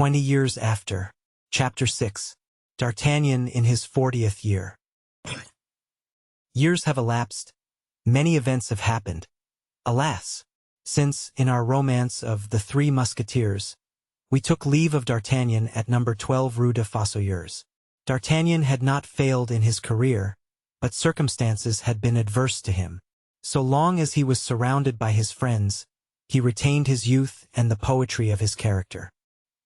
20 years after. Chapter 6. D'Artagnan in his 40th year. Years have elapsed. Many events have happened. Alas! Since, in our romance of The Three Musketeers, we took leave of D'Artagnan at number 12 Rue de Fossoyeurs. D'Artagnan had not failed in his career, but circumstances had been adverse to him. So long as he was surrounded by his friends, he retained his youth and the poetry of his character.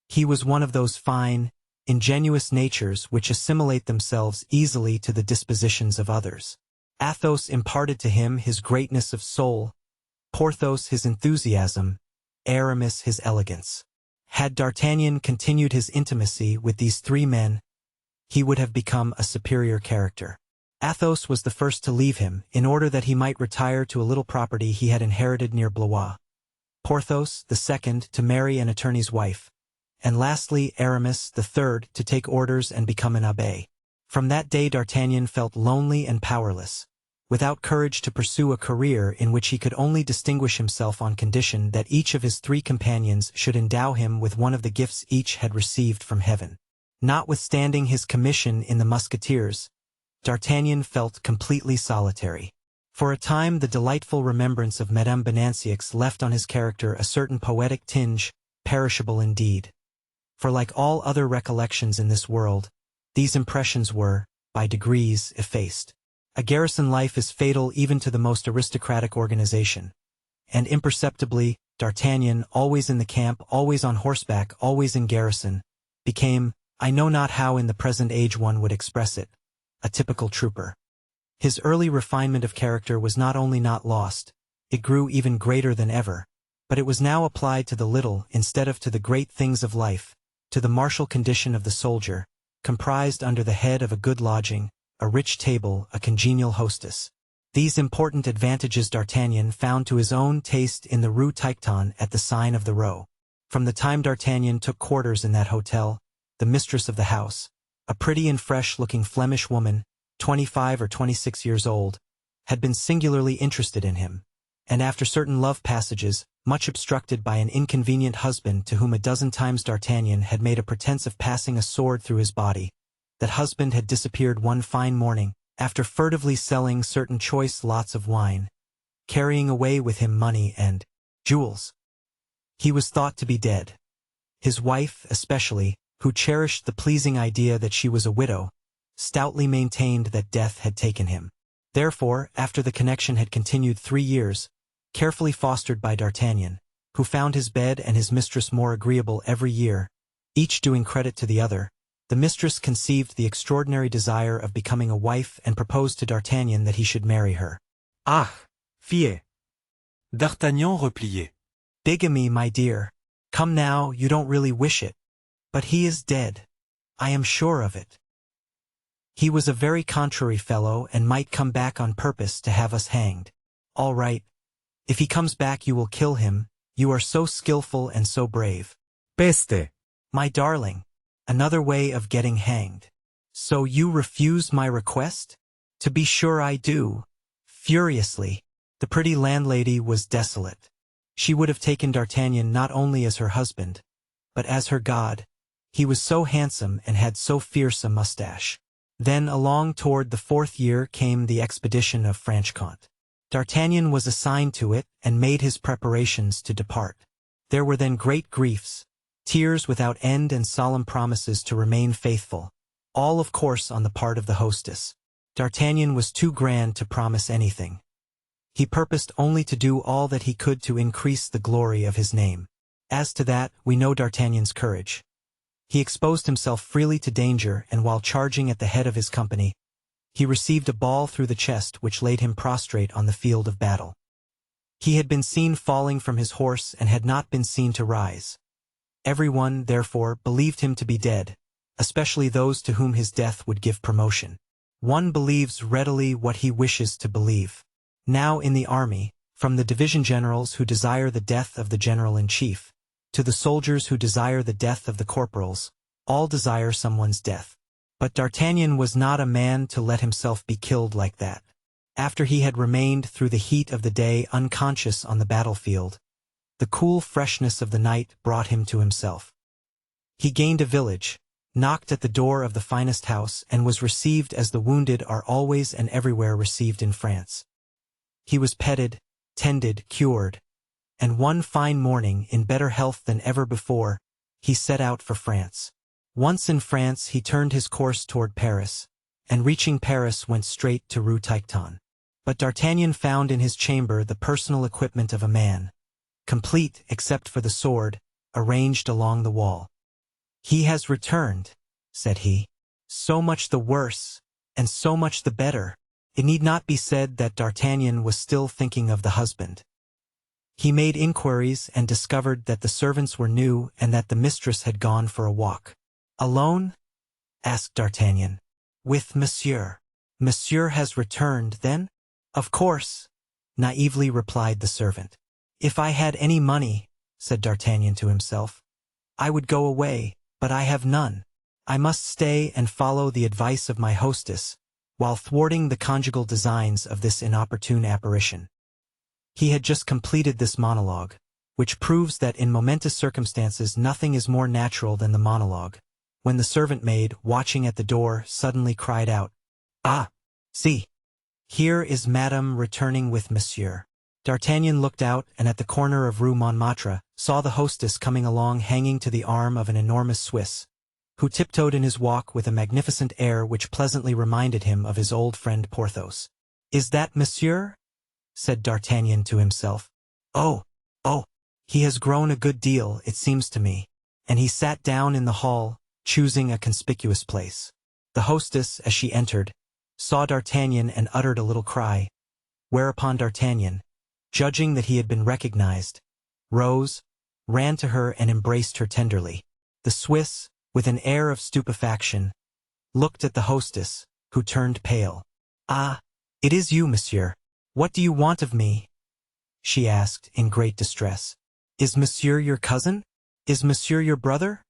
He was one of those fine, ingenuous natures which assimilate themselves easily to the dispositions of others. Athos imparted to him his greatness of soul, Porthos his enthusiasm, Aramis his elegance. Had D'Artagnan continued his intimacy with these three men, he would have become a superior character. Athos was the first to leave him, in order that he might retire to a little property he had inherited near Blois. Porthos, the second, to marry an attorney's wife, and lastly Aramis, the third, to take orders and become an abbé. From that day D'Artagnan felt lonely and powerless, without courage to pursue a career in which he could only distinguish himself on condition that each of his three companions should endow him with one of the gifts each had received from heaven. Notwithstanding his commission in the Musketeers, D'Artagnan felt completely solitary. For a time the delightful remembrance of Madame Bonancieux left on his character a certain poetic tinge, perishable indeed. For like all other recollections in this world, these impressions were, by degrees, effaced. A garrison life is fatal even to the most aristocratic organization. And imperceptibly, D'Artagnan, always in the camp, always on horseback, always in garrison, became, I know not how in the present age one would express it, a typical trooper. His early refinement of character was not only not lost, it grew even greater than ever, but it was now applied to the little instead of to the great things of life, to the martial condition of the soldier, comprised under the head of a good lodging, a rich table, a congenial hostess. These important advantages D'Artagnan found to his own taste in the Rue Tiquetonne at the sign of the Roe. From the time D'Artagnan took quarters in that hotel, the mistress of the house, a pretty and fresh-looking Flemish woman, 25 or 26 years old, had been singularly interested in him, and after certain love passages, much obstructed by an inconvenient husband to whom a dozen times D'Artagnan had made a pretense of passing a sword through his body, that husband had disappeared one fine morning, after furtively selling certain choice lots of wine, carrying away with him money and jewels. He was thought to be dead. His wife, especially, who cherished the pleasing idea that she was a widow, stoutly maintained that death had taken him. Therefore, after the connection had continued 3 years, carefully fostered by D'Artagnan, who found his bed and his mistress more agreeable every year, each doing credit to the other, the mistress conceived the extraordinary desire of becoming a wife and proposed to D'Artagnan that he should marry her. Ah, fille! D'Artagnan repliait. Bigamy, my dear. Come now, you don't really wish it. But he is dead. I am sure of it. He was a very contrary fellow and might come back on purpose to have us hanged. All right. If he comes back you will kill him, you are so skillful and so brave. Peste! My darling. Another way of getting hanged. So you refuse my request? To be sure I do. Furiously. The pretty landlady was desolate. She would have taken D'Artagnan not only as her husband, but as her god. He was so handsome and had so fierce a mustache. Then along toward the 4th year came the expedition of Franche-Comté. D'Artagnan was assigned to it and made his preparations to depart. There were then great griefs, tears without end and solemn promises to remain faithful, all of course on the part of the hostess. D'Artagnan was too grand to promise anything. He purposed only to do all that he could to increase the glory of his name. As to that, we know D'Artagnan's courage. He exposed himself freely to danger, and while charging at the head of his company, he received a ball through the chest which laid him prostrate on the field of battle. He had been seen falling from his horse and had not been seen to rise. Everyone, therefore, believed him to be dead, especially those to whom his death would give promotion. One believes readily what he wishes to believe. Now in the army, from the division generals who desire the death of the general-in-chief, to the soldiers who desire the death of the corporals, all desire someone's death. But D'Artagnan was not a man to let himself be killed like that. After he had remained through the heat of the day unconscious on the battlefield, the cool freshness of the night brought him to himself. He gained a village, knocked at the door of the finest house, and was received as the wounded are always and everywhere received in France. He was petted, tended, cured, and one fine morning, in better health than ever before, he set out for France. Once in France, he turned his course toward Paris, and reaching Paris went straight to Rue Tiquetonne. But D'Artagnan found in his chamber the personal equipment of a man, complete except for the sword, arranged along the wall. "He has returned," said he. "So much the worse, and so much the better." It need not be said that D'Artagnan was still thinking of the husband. He made inquiries and discovered that the servants were new and that the mistress had gone for a walk. "Alone?" asked D'Artagnan. "With Monsieur." "Monsieur has returned, then?" "Of course," naively replied the servant. "If I had any money," said D'Artagnan to himself, "I would go away, but I have none. I must stay and follow the advice of my hostess, while thwarting the conjugal designs of this inopportune apparition." He had just completed this monologue, which proves that in momentous circumstances nothing is more natural than the monologue, when the servant maid, watching at the door, suddenly cried out, "Ah! See! Here is Madame returning with Monsieur." D'Artagnan looked out, and at the corner of Rue Montmartre saw the hostess coming along hanging to the arm of an enormous Swiss, who tiptoed in his walk with a magnificent air which pleasantly reminded him of his old friend Porthos. "Is that Monsieur?" said D'Artagnan to himself. Oh, he has grown a good deal, it seems to me." And he sat down in the hall, choosing a conspicuous place. The hostess, as she entered, saw D'Artagnan and uttered a little cry, whereupon D'Artagnan, judging that he had been recognized, rose, ran to her and embraced her tenderly. The Swiss, with an air of stupefaction, looked at the hostess, who turned pale. "Ah, it is you, Monsieur. What do you want of me?" she asked in great distress. "Is Monsieur your cousin? Is Monsieur your brother?"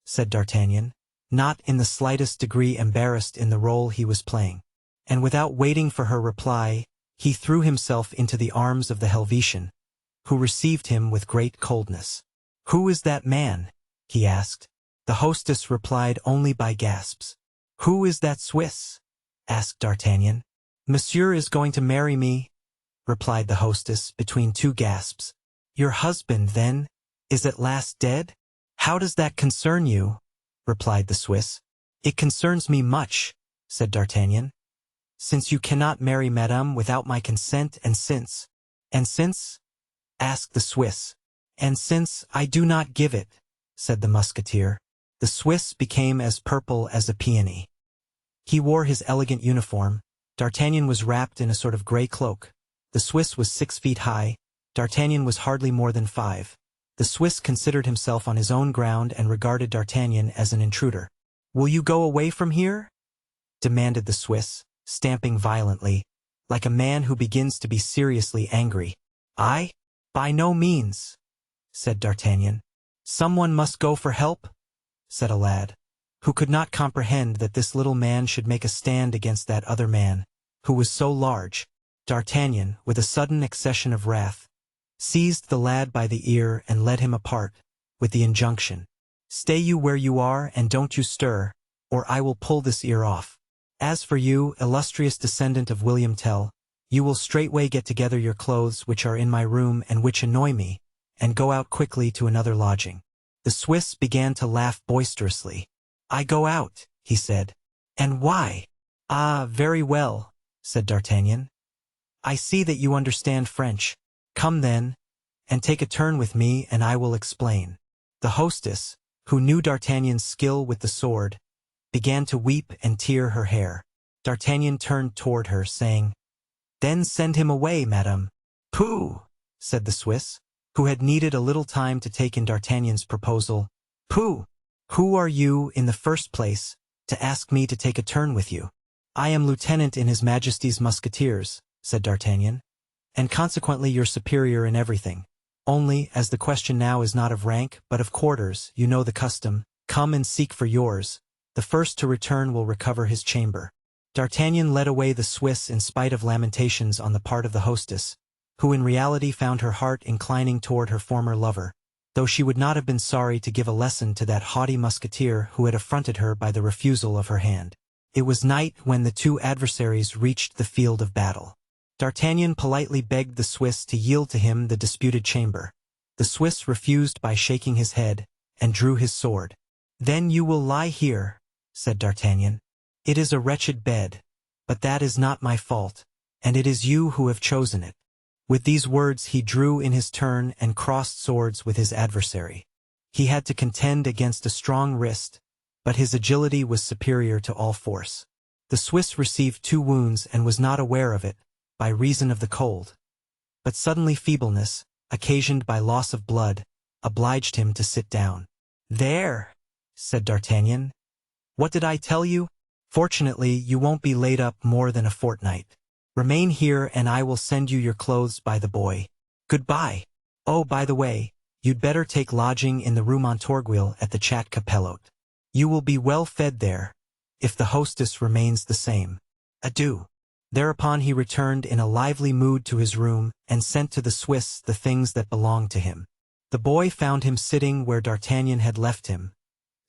said D'Artagnan, not in the slightest degree embarrassed in the role he was playing. And without waiting for her reply, he threw himself into the arms of the Helvetian, who received him with great coldness. "Who is that man?" he asked. The hostess replied only by gasps. "Who is that Swiss?" asked D'Artagnan. "Monsieur is going to marry me," replied the hostess between two gasps. "Your husband, then, is at last dead?" "How does that concern you?" replied the Swiss. "It concerns me much," said D'Artagnan, "since you cannot marry Madame without my consent, and since—" "And since?" asked the Swiss. "And since I do not give it," said the Musketeer. The Swiss became as purple as a peony. He wore his elegant uniform. D'Artagnan was wrapped in a sort of grey cloak. The Swiss was 6 feet high. D'Artagnan was hardly more than 5. The Swiss considered himself on his own ground and regarded D'Artagnan as an intruder. "Will you go away from here?" demanded the Swiss, stamping violently, like a man who begins to be seriously angry. "I? By no means," said D'Artagnan. "Someone must go for help," said a lad, who could not comprehend that this little man should make a stand against that other man, who was so large. D'Artagnan, with a sudden accession of wrath, seized the lad by the ear and led him apart, with the injunction, "Stay you where you are and don't you stir, or I will pull this ear off. As for you, illustrious descendant of William Tell, you will straightway get together your clothes which are in my room and which annoy me, and go out quickly to another lodging." The Swiss began to laugh boisterously. "I go out," he said. "And why?" "Ah, very well," said D'Artagnan. "I see that you understand French. Come then, and take a turn with me, and I will explain." The hostess, who knew D'Artagnan's skill with the sword, began to weep and tear her hair. D'Artagnan turned toward her, saying, "Then send him away, madame." "Pooh!" said the Swiss, who had needed a little time to take in D'Artagnan's proposal. "Pooh! Who are you, in the first place, to ask me to take a turn with you?" "I am lieutenant in His Majesty's Musketeers," said D'Artagnan, "and consequently your superior in everything. Only, as the question now is not of rank, but of quarters, you know the custom. Come and seek for yours. The first to return will recover his chamber." D'Artagnan led away the Swiss in spite of lamentations on the part of the hostess, who in reality found her heart inclining toward her former lover, though she would not have been sorry to give a lesson to that haughty musketeer who had affronted her by the refusal of her hand. It was night when the two adversaries reached the field of battle. D'Artagnan politely begged the Swiss to yield to him the disputed chamber. The Swiss refused by shaking his head, and drew his sword. "Then you will lie here," said D'Artagnan. "It is a wretched bed, but that is not my fault, and it is you who have chosen it." With these words he drew in his turn and crossed swords with his adversary. He had to contend against a strong wrist, but his agility was superior to all force. The Swiss received 2 wounds and was not aware of it, by reason of the cold. But suddenly feebleness, occasioned by loss of blood, obliged him to sit down. "There," said D'Artagnan. "What did I tell you? Fortunately, you won't be laid up more than a fortnight. Remain here and I will send you your clothes by the boy. Goodbye. Oh, by the way, you'd better take lodging in the Rue Montorgueil at the Chat Capelote. You will be well fed there, if the hostess remains the same. Adieu." Thereupon he returned in a lively mood to his room and sent to the Swiss the things that belonged to him. The boy found him sitting where D'Artagnan had left him,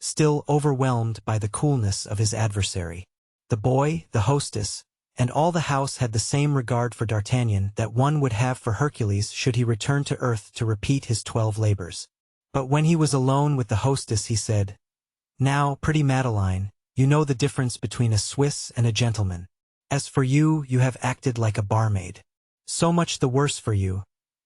still overwhelmed by the coolness of his adversary. The boy, the hostess, and all the house had the same regard for D'Artagnan that one would have for Hercules should he return to earth to repeat his 12 labors. But when he was alone with the hostess he said, "Now, pretty Madeline, you know the difference between a Swiss and a gentleman. As for you, you have acted like a barmaid. So much the worse for you,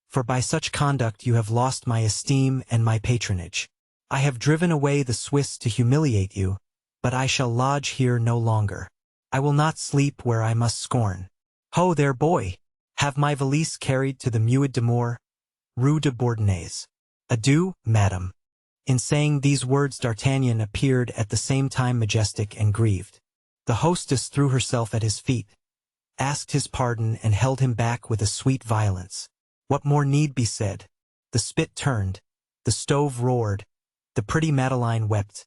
for by such conduct you have lost my esteem and my patronage. I have driven away the Swiss to humiliate you, but I shall lodge here no longer. I will not sleep where I must scorn. Ho there, boy! Have my valise carried to the Muid d'Amour, Rue de Bourdonnais. Adieu, madame." In saying these words D'Artagnan appeared at the same time majestic and grieved. The hostess threw herself at his feet, asked his pardon and held him back with a sweet violence. What more need be said? The spit turned, the stove roared, the pretty Madeline wept.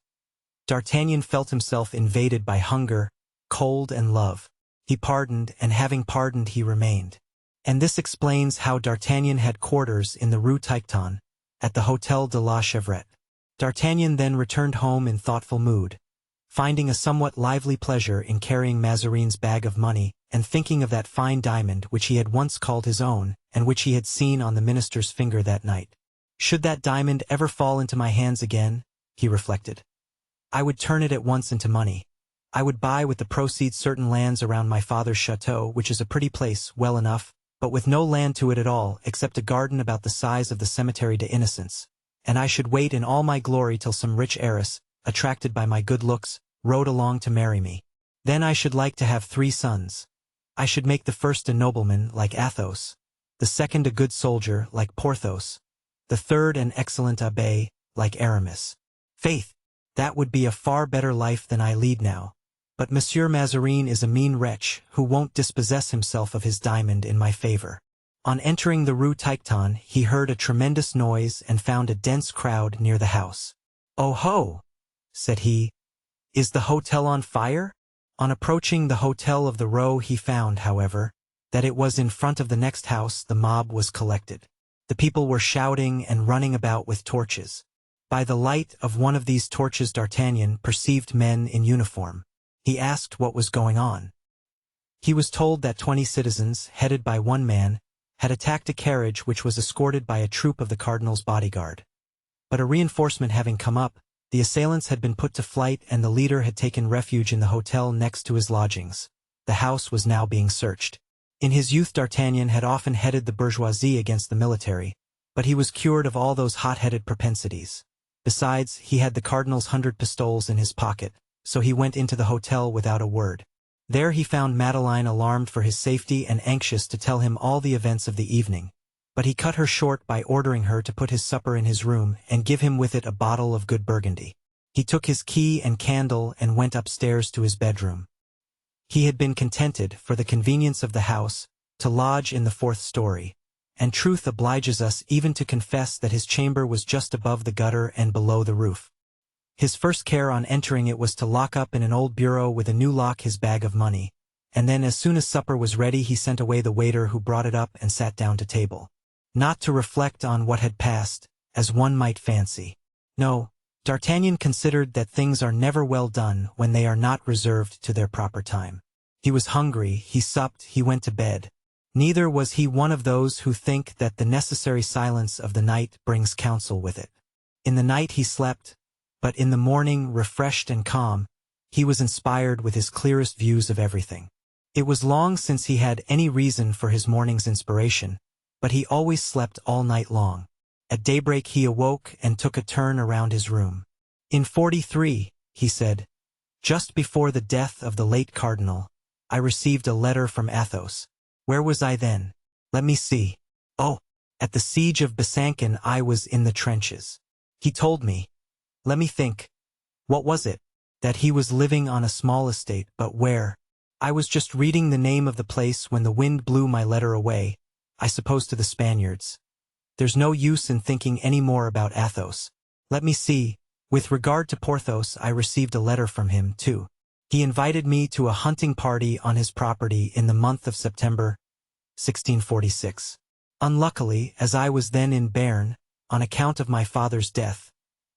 D'Artagnan felt himself invaded by hunger, cold and love. He pardoned, and having pardoned he remained. And this explains how D'Artagnan had quarters in the Rue Tiquetonne, at the Hôtel de la Chevrette. D'Artagnan then returned home in thoughtful mood, finding a somewhat lively pleasure in carrying Mazarin's bag of money, and thinking of that fine diamond which he had once called his own, and which he had seen on the minister's finger that night. "Should that diamond ever fall into my hands again," he reflected, "I would turn it at once into money. I would buy with the proceeds certain lands around my father's chateau, which is a pretty place, well enough, but with no land to it at all, except a garden about the size of the Cemetery des Innocents, and I should wait in all my glory till some rich heiress, attracted by my good looks, rode along to marry me. Then I should like to have 3 sons. I should make the first a nobleman, like Athos, the second a good soldier, like Porthos, the third an excellent abbé, like Aramis. Faith, that would be a far better life than I lead now. But Monsieur Mazarin is a mean wretch who won't dispossess himself of his diamond in my favor." On entering the Rue Tiquetonne, he heard a tremendous noise and found a dense crowd near the house. "Oh ho!" said he. "Is the hotel on fire?" On approaching the Hotel of the Row he found, however, that it was in front of the next house the mob was collected. The people were shouting and running about with torches. By the light of one of these torches D'Artagnan perceived men in uniform. He asked what was going on. He was told that 20 citizens, headed by one man, had attacked a carriage which was escorted by a troop of the cardinal's bodyguard. But a reinforcement having come up, the assailants had been put to flight and the leader had taken refuge in the hotel next to his lodgings. The house was now being searched. In his youth D'Artagnan had often headed the bourgeoisie against the military, but he was cured of all those hot-headed propensities. Besides, he had the cardinal's 100 pistoles in his pocket, so he went into the hotel without a word. There he found Madeline alarmed for his safety and anxious to tell him all the events of the evening. But he cut her short by ordering her to put his supper in his room and give him with it a bottle of good Burgundy. He took his key and candle and went upstairs to his bedroom. He had been contented, for the convenience of the house, to lodge in the 4th story, and truth obliges us even to confess that his chamber was just above the gutter and below the roof. His first care on entering it was to lock up in an old bureau with a new lock his bag of money, and then as soon as supper was ready he sent away the waiter who brought it up and sat down to table. Not to reflect on what had passed, as one might fancy. No, D'Artagnan considered that things are never well done when they are not reserved to their proper time. He was hungry, he supped, he went to bed. Neither was he one of those who think that the necessary silence of the night brings counsel with it. In the night he slept, but in the morning, refreshed and calm, he was inspired with his clearest views of everything. It was long since he had any reason for his morning's inspiration, but he always slept all night long. At daybreak he awoke and took a turn around his room. In 43, he said, just before the death of the late cardinal, I received a letter from Athos. Where was I then? Let me see. Oh, at the siege of Besançon I was in the trenches. He told me. Let me think. What was it? That he was living on a small estate, but where? I was just reading the name of the place when the wind blew my letter away, I suppose to the Spaniards. There's no use in thinking any more about Athos. Let me see. With regard to Porthos, I received a letter from him, too. He invited me to a hunting party on his property in the month of September, 1646. Unluckily, as I was then in Béarn, on account of my father's death,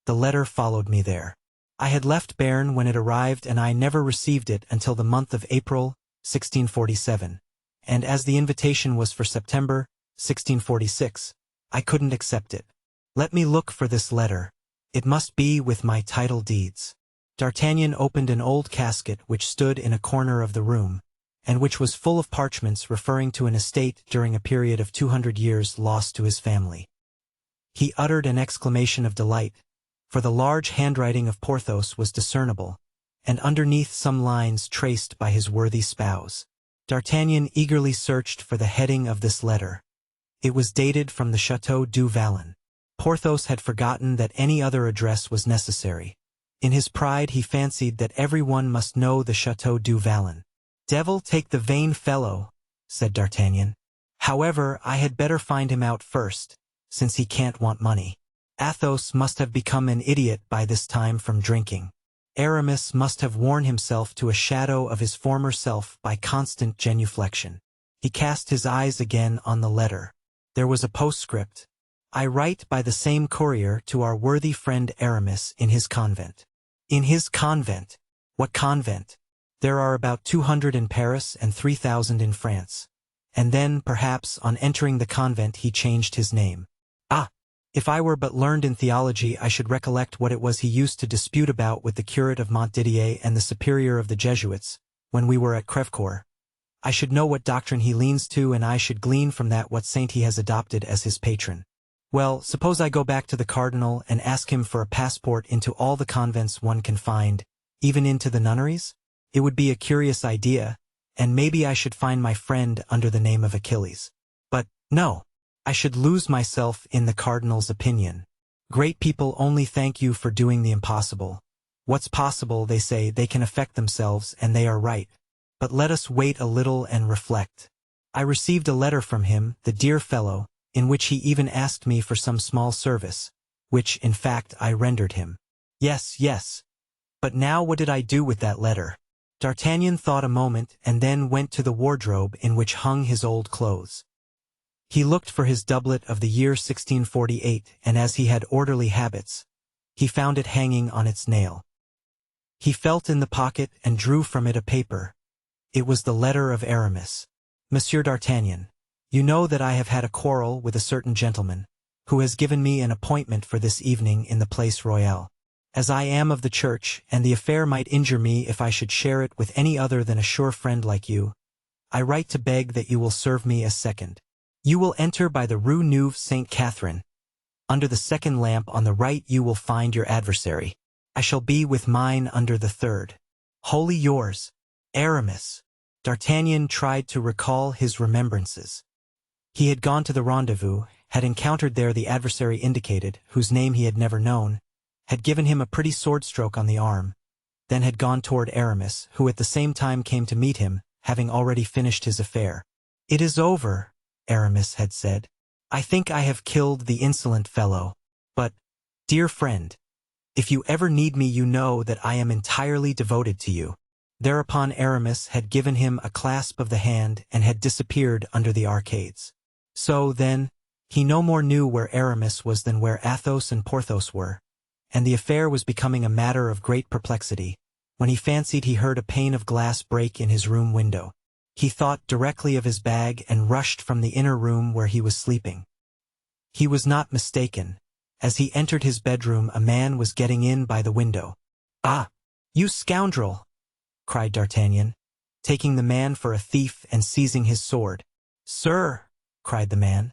the letter followed me there. I had left Béarn when it arrived and I never received it until the month of April, 1647. And as the invitation was for September, 1646, I couldn't accept it. Let me look for this letter. It must be with my title deeds. D'Artagnan opened an old casket which stood in a corner of the room, and which was full of parchments referring to an estate during a period of 200 years lost to his family. He uttered an exclamation of delight, for the large handwriting of Porthos was discernible, and underneath some lines traced by his worthy spouse. D'Artagnan eagerly searched for the heading of this letter. It was dated from the Château du Vallon. Porthos had forgotten that any other address was necessary. In his pride he fancied that everyone must know the Château du Vallon. "Devil take the vain fellow," said D'Artagnan. "However, I had better find him out first, since he can't want money. Athos must have become an idiot by this time from drinking. Aramis must have worn himself to a shadow of his former self by constant genuflection." He cast his eyes again on the letter. There was a postscript. "I write by the same courier to our worthy friend Aramis in his convent." In his convent? What convent? There are about 200 in Paris and 3,000 in France. And then, perhaps, on entering the convent he changed his name. Ah! If I were but learned in theology I should recollect what it was he used to dispute about with the curate of Montdidier and the superior of the Jesuits, when we were at Crèvecoeur. I should know what doctrine he leans to, and I should glean from that what saint he has adopted as his patron. Well, suppose I go back to the cardinal and ask him for a passport into all the convents one can find, even into the nunneries? It would be a curious idea, and maybe I should find my friend under the name of Achilles. But, no, I should lose myself in the cardinal's opinion. Great people only thank you for doing the impossible. What's possible, they say, they can effect themselves, and they are right. But let us wait a little and reflect. I received a letter from him, the dear fellow, in which he even asked me for some small service, which, in fact, I rendered him. Yes, yes. But now what did I do with that letter? D'Artagnan thought a moment and then went to the wardrobe in which hung his old clothes. He looked for his doublet of the year 1648, and as he had orderly habits, he found it hanging on its nail. He felt in the pocket and drew from it a paper. It was the letter of Aramis. "Monsieur d'Artagnan, you know that I have had a quarrel with a certain gentleman, who has given me an appointment for this evening in the Place Royale. As I am of the church, and the affair might injure me if I should share it with any other than a sure friend like you, I write to beg that you will serve me as second. You will enter by the Rue Neuve Sainte-Catherine. Under the second lamp on the right you will find your adversary. I shall be with mine under the third. Wholly yours, Aramis." D'Artagnan tried to recall his remembrances. He had gone to the rendezvous, had encountered there the adversary indicated, whose name he had never known, had given him a pretty sword stroke on the arm, then had gone toward Aramis, who at the same time came to meet him, having already finished his affair. "It is over," Aramis had said. "I think I have killed the insolent fellow. But, dear friend, if you ever need me you know that I am entirely devoted to you." Thereupon Aramis had given him a clasp of the hand and had disappeared under the arcades. So, then, He no more knew where Aramis was than where Athos and Porthos were, and the affair was becoming a matter of great perplexity, when he fancied he heard a pane of glass break in his room window. He thought directly of his bag and rushed from the inner room where he was sleeping. He was not mistaken. As he entered his bedroom, a man was getting in by the window. "Ah, you scoundrel!" cried D'Artagnan, taking the man for a thief and seizing his sword. "Sir," cried the man,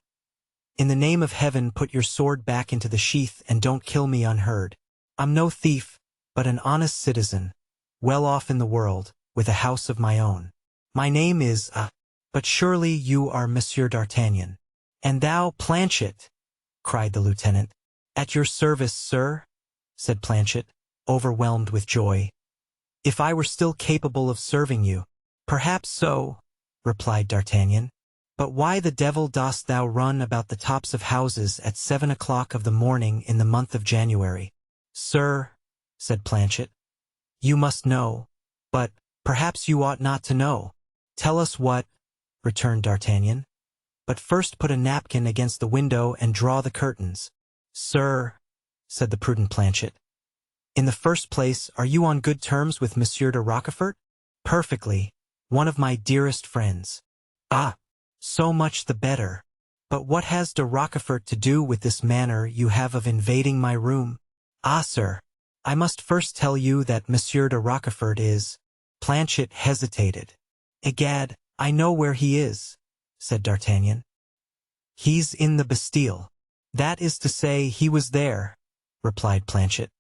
"in the name of heaven, put your sword back into the sheath and don't kill me unheard. I'm no thief, but an honest citizen, well off in the world, with a house of my own. My name is, but surely you are Monsieur d'Artagnan." "And thou, Planchet," cried the lieutenant. "At your service, sir," said Planchet, overwhelmed with joy. "If I were still capable of serving you." "Perhaps so," replied D'Artagnan. "But why the devil dost thou run about the tops of houses at 7 o'clock of the morning in the month of January?" "Sir," said Planchet, "you must know, but perhaps you ought not to know." "Tell us what," returned D'Artagnan. "But first put a napkin against the window and draw the curtains." "Sir," said the prudent Planchet, "in the first place, are you on good terms with Monsieur de Rochefort?" "Perfectly, one of my dearest friends." "Ah, so much the better. But what has de Rochefort to do with this manner you have of invading my room?" "Ah, sir, I must first tell you that Monsieur de Rochefort is—" Planchet hesitated. "Egad, I know where he is," said D'Artagnan. "He's in the Bastille." "That is to say, he was there," replied Planchet.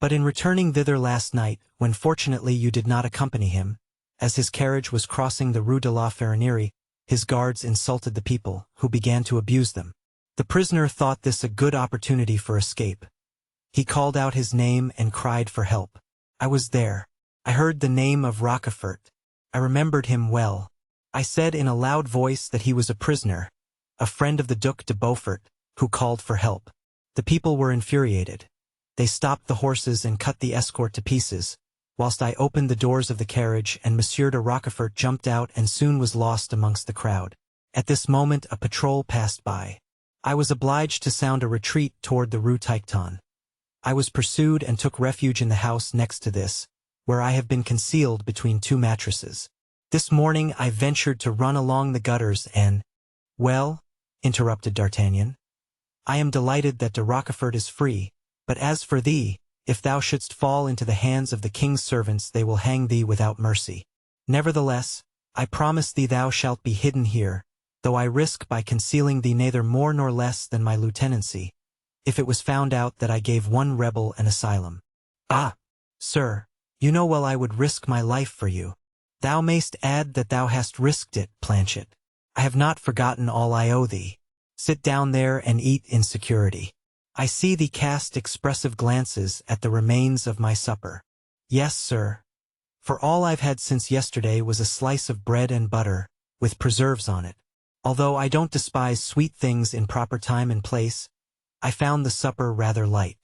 "But in returning thither last night, when fortunately you did not accompany him, as his carriage was crossing the Rue de la Ferronnerie, his guards insulted the people, who began to abuse them. The prisoner thought this a good opportunity for escape. He called out his name and cried for help. I was there. I heard the name of Rochefort. I remembered him well. I said in a loud voice that he was a prisoner, a friend of the Duc de Beaufort, who called for help. The people were infuriated. They stopped the horses and cut the escort to pieces, whilst I opened the doors of the carriage, and Monsieur de Rochefort jumped out and soon was lost amongst the crowd. At this moment a patrol passed by. I was obliged to sound a retreat toward the Rue Tiquetonne. I was pursued and took refuge in the house next to this, where I have been concealed between two mattresses. This morning I ventured to run along the gutters and—" "Well," interrupted D'Artagnan, "I am delighted that de Rochefort is free, but as for thee, if thou shouldst fall into the hands of the king's servants, they will hang thee without mercy. Nevertheless, I promise thee thou shalt be hidden here, though I risk by concealing thee neither more nor less than my lieutenancy, if it was found out that I gave one rebel an asylum." "Ah, sir, you know well I would risk my life for you." "Thou mayst add that thou hast risked it, Planchet. I have not forgotten all I owe thee. Sit down there and eat in security. I see thee cast expressive glances at the remains of my supper." "Yes, sir. For all I've had since yesterday was a slice of bread and butter, with preserves on it. Although I don't despise sweet things in proper time and place, I found the supper rather light."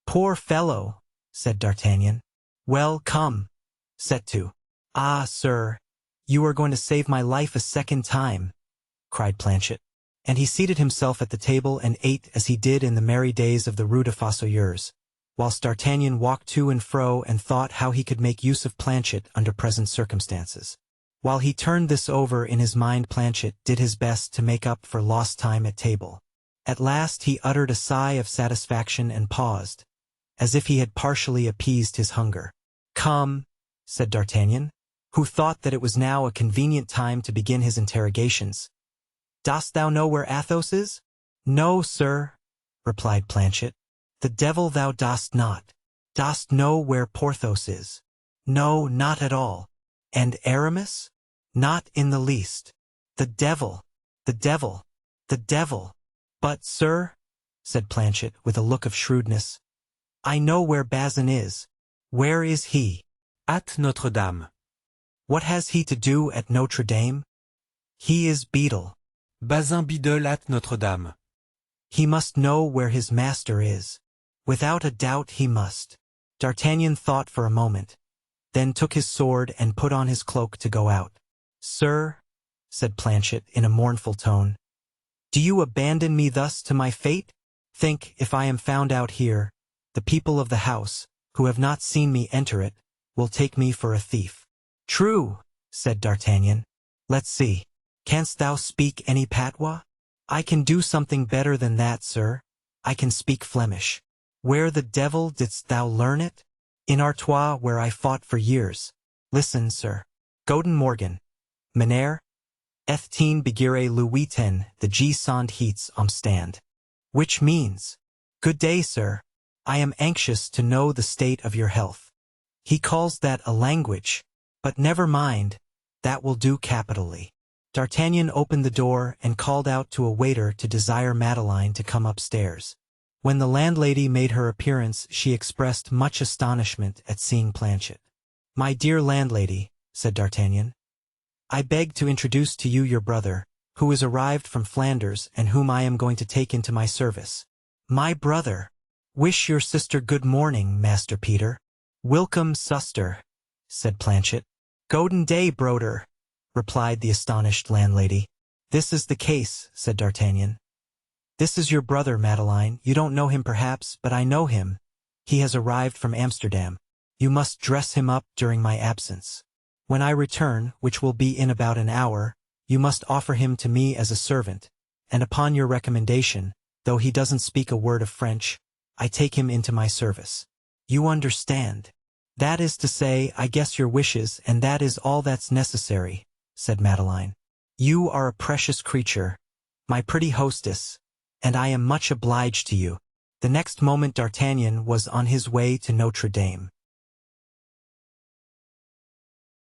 "Poor fellow," said D'Artagnan. "Well, come, set to." "Ah, sir, you are going to save my life a second time," cried Planchet. And he seated himself at the table and ate as he did in the merry days of the Rue de Fossoyeurs, whilst D'Artagnan walked to and fro and thought how he could make use of Planchet under present circumstances. While he turned this over in his mind, Planchet did his best to make up for lost time at table. At last he uttered a sigh of satisfaction and paused, as if he had partially appeased his hunger. "Come," said D'Artagnan, who thought that it was now a convenient time to begin his interrogations. "Dost thou know where Athos is?" "No, sir," replied Planchet. "The devil thou dost not. Dost know where Porthos is?" "No, not at all." "And Aramis?" "Not in the least." "The devil! The devil! The devil!" "But, sir," said Planchet with a look of shrewdness, "I know where Bazin is." "Where is he?" At Notre Dame. "What has he to do at Notre Dame?" "He is beadle." Bazin bidule at Notre Dame. "He must know where his master is." "Without a doubt he must." D'Artagnan thought for a moment, then took his sword and put on his cloak to go out. "Sir," said Planchet in a mournful tone, Do you abandon me thus to my fate? Think, if I am found out here, the people of the house, who have not seen me enter it, will take me for a thief. True, said D'Artagnan. Let's see. Canst thou speak any patois? I can do something better than that, sir. I can speak Flemish. Where the devil didst thou learn it? In Artois, where I fought for years. Listen, sir. Goeden Morgen. Meneer, 18 begire Louis 10, the G sond heats stand. Which means, good day, sir. I am anxious to know the state of your health. He calls that a language, but never mind, that will do capitally. D'Artagnan opened the door and called out to a waiter to desire Madeleine to come upstairs. When the landlady made her appearance, she expressed much astonishment at seeing Planchet. My dear landlady, said D'Artagnan, I beg to introduce to you your brother, who is arrived from Flanders and whom I am going to take into my service. My brother! Wish your sister good morning, Master Peter. Welcome, suster, said Planchet. Goeden day, broder, replied the astonished landlady. This is the case, said D'Artagnan. This is your brother, Madeleine. You don't know him perhaps, but I know him. He has arrived from Amsterdam. You must dress him up during my absence. When I return, which will be in about an hour, you must offer him to me as a servant, and upon your recommendation, though he doesn't speak a word of French, I take him into my service. You understand. That is to say, I guess your wishes, and that is all that's necessary, said Madeleine. You are a precious creature, my pretty hostess, and I am much obliged to you. The next moment D'Artagnan was on his way to Notre Dame.